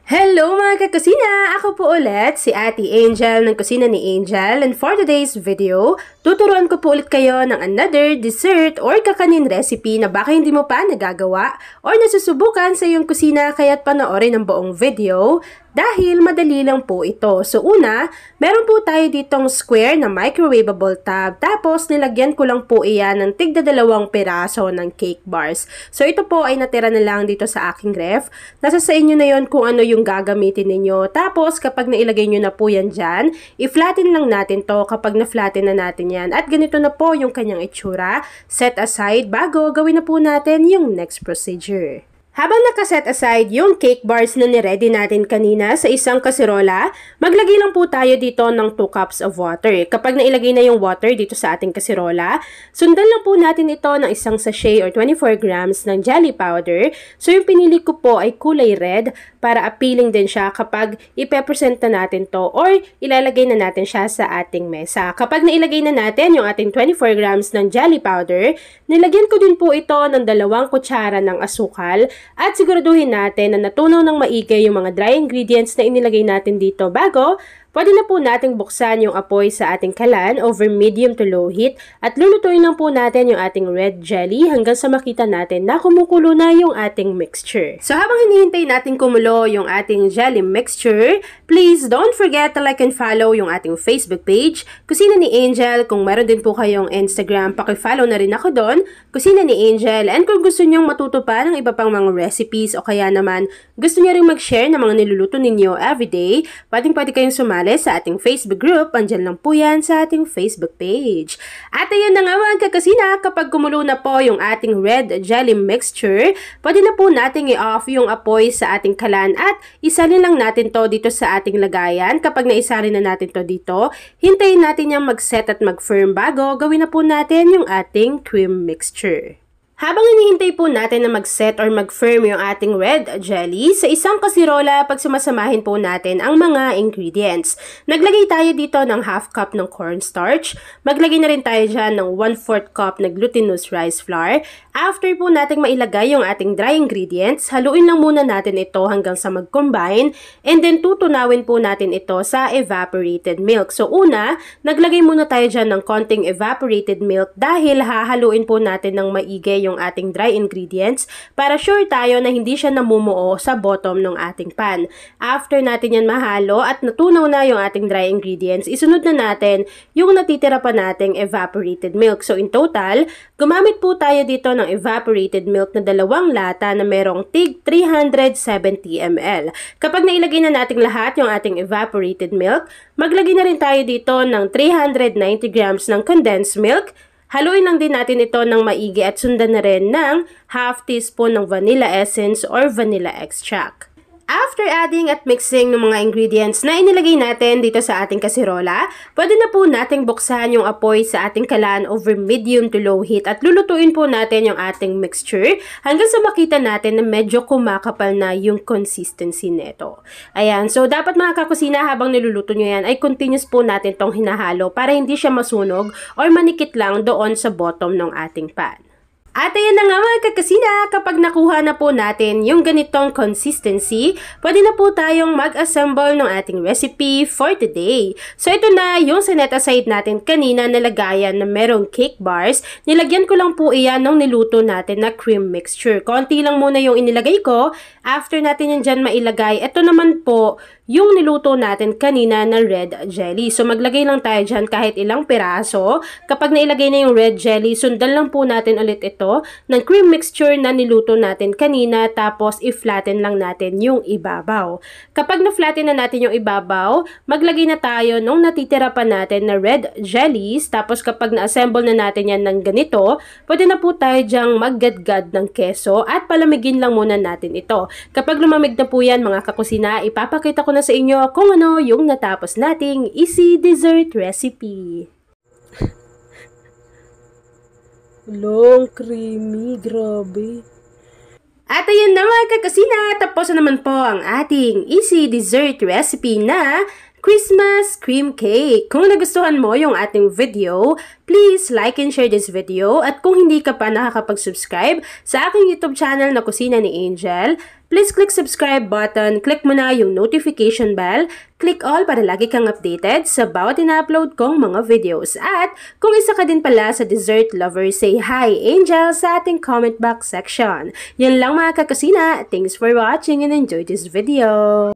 Hello mga kakusina! Ako po ulit si Ate Angel ng Kusina ni Angel, and for today's video, tuturuan ko po ulit kayo ng another dessert or kakanin recipe na baka hindi mo pa nagagawa or nasusubukan sa iyong kusina, kaya't panoorin ang buong video dahil madali lang po ito. So una, meron po tayo ditong square na microwavable tub, tapos nilagyan ko lang po iyan ng tigda 2 piraso ng cake bars. So ito po ay natira na lang dito sa aking ref. Nasa sa inyo na yon kung ano yung gagamitin ninyo. Tapos kapag nailagay nyo na po yan dyan, i-flatten lang natin to kapag na-flatten na natin yan. At ganito na po yung kanyang itsura. Set aside bago gawin na po natin yung next procedure. Habang nakaset aside yung cake bars na niready natin kanina sa isang kasirola, maglagay lang po tayo dito ng 2 cups of water. Kapag nailagay na yung water dito sa ating kasirola, sundan lang po natin ito ng isang sachet or 24 grams ng jelly powder. So yung pinili ko po ay kulay red para appealing din siya kapag ipepresent na natin to or ilalagay na natin siya sa ating mesa. Kapag nailagay na natin yung ating 24 grams ng jelly powder, nilagyan ko din po ito ng 2 kutsara ng asukal. At siguraduhin natin na natunaw ng maigi yung mga dry ingredients na inilagay natin dito bago, pwede na po nating buksan yung apoy sa ating kalan over medium to low heat at lulutuin lang po natin yung ating red jelly hanggang sa makita natin na kumukulo na yung ating mixture. So habang hinihintay natin kumulo yung ating jelly mixture, please don't forget to like and follow yung ating Facebook page, Kusina ni Angel. Kung meron din po kayong Instagram, paki-follow na rin ako doon, Kusina ni Angel. And kung gusto nyong matuto pa ng iba pang mga recipes o kaya naman gusto nyo rin mag-share ng mga niluluto ninyo everyday, pwede kayong sumali sa ating Facebook group. Andyan lang po yan sa ating Facebook page. At ayan na nga mga kakusina, kapag kumulo na po yung ating red jelly mixture, pwede na po nating i-off yung apoy sa ating kalan at isalin lang natin to dito sa ating lagayan. Kapag naisalin na natin to dito, hintayin natin yung mag-set at mag-firm bago gawin na po natin yung ating cream mixture. Habang hinihintay po natin na mag-set or mag-firm yung ating red jelly, sa isang kasirola, pagsumasamahin po natin ang mga ingredients. Naglagay tayo dito ng 1/2 cup ng cornstarch. Maglagay na rin tayo dyan ng 1/4 cup na glutinous rice flour. After po natin mailagay yung ating dry ingredients, haluin lang muna natin ito hanggang sa mag-combine. And then tutunawin po natin ito sa evaporated milk. So una, naglagay muna tayo dyan ng konting evaporated milk dahil hahaluin po natin ng maigi yung ating dry ingredients para sure tayo na hindi siya namumuo sa bottom ng ating pan. After natin yan mahalo at natunaw na yung ating dry ingredients, isunod na natin yung natitira pa nating evaporated milk. So in total, gumamit po tayo dito ng evaporated milk na 2 lata na merong tig 370 ml. Kapag nailagay na natin lahat yung ating evaporated milk, maglagay na rin tayo dito ng 390 grams ng condensed milk. Haluin lang din natin ito ng maigi at sundan na rin ng 1/2 teaspoon ng vanilla essence or vanilla extract. After adding at mixing ng mga ingredients na inilagay natin dito sa ating kasirola, pwede na po nating buksan yung apoy sa ating kalan over medium to low heat at lulutuin po natin yung ating mixture hanggang sa makita natin na medyo kumakapal na yung consistency nito. Ayan, so dapat mga kakusina habang niluluto nyo yan ay continuous po natin tong hinahalo para hindi siya masunog or manikit lang doon sa bottom ng ating pan. At ayan na nga mga kakusina, kapag nakuha na po natin yung ganitong consistency, pwede na po tayong mag-assemble ng ating recipe for today. So ito na yung sinet aside natin kanina na lagayan na merong cake bars. Nilagyan ko lang po iyan ng niluto natin na cream mixture. Konti lang muna yung inilagay ko. After natin yan dyan mailagay, ito naman po yung niluto natin kanina na red jelly. So maglagay lang tayo dyan kahit ilang piraso. Kapag nailagay na yung red jelly, sundan lang po natin ulit ito ng cream mixture na niluto natin kanina, tapos i-flatten lang natin yung ibabaw. Kapag na-flatten na natin yung ibabaw, maglagay na tayo nung natitira pa natin na red jellies. Tapos kapag na-assemble na natin yan ng ganito, pwede na po tayo dyang maggadgad ng keso at palamigin lang muna natin ito. Kapag lumamig na po yan mga kakusina, ipapakita ko na sa inyo kung ano yung natapos nating easy dessert recipe. Long creamy, grabe. At ayan na mga kakusina, tapos na naman po ang ating easy dessert recipe na Christmas cream cake. Kung nagustuhan mo yung ating video, please like and share this video. At kung hindi ka pa nakakapag-subscribe sa aking YouTube channel na Kusina ni Angel, please click subscribe button, click mo na yung notification bell, click all para lagi kang updated sa bawat ina-upload kong mga videos. At kung isa ka din pala sa dessert lover, say hi Angel sa ating comment box section. Yan lang mga kakusina. Thanks for watching and enjoy this video.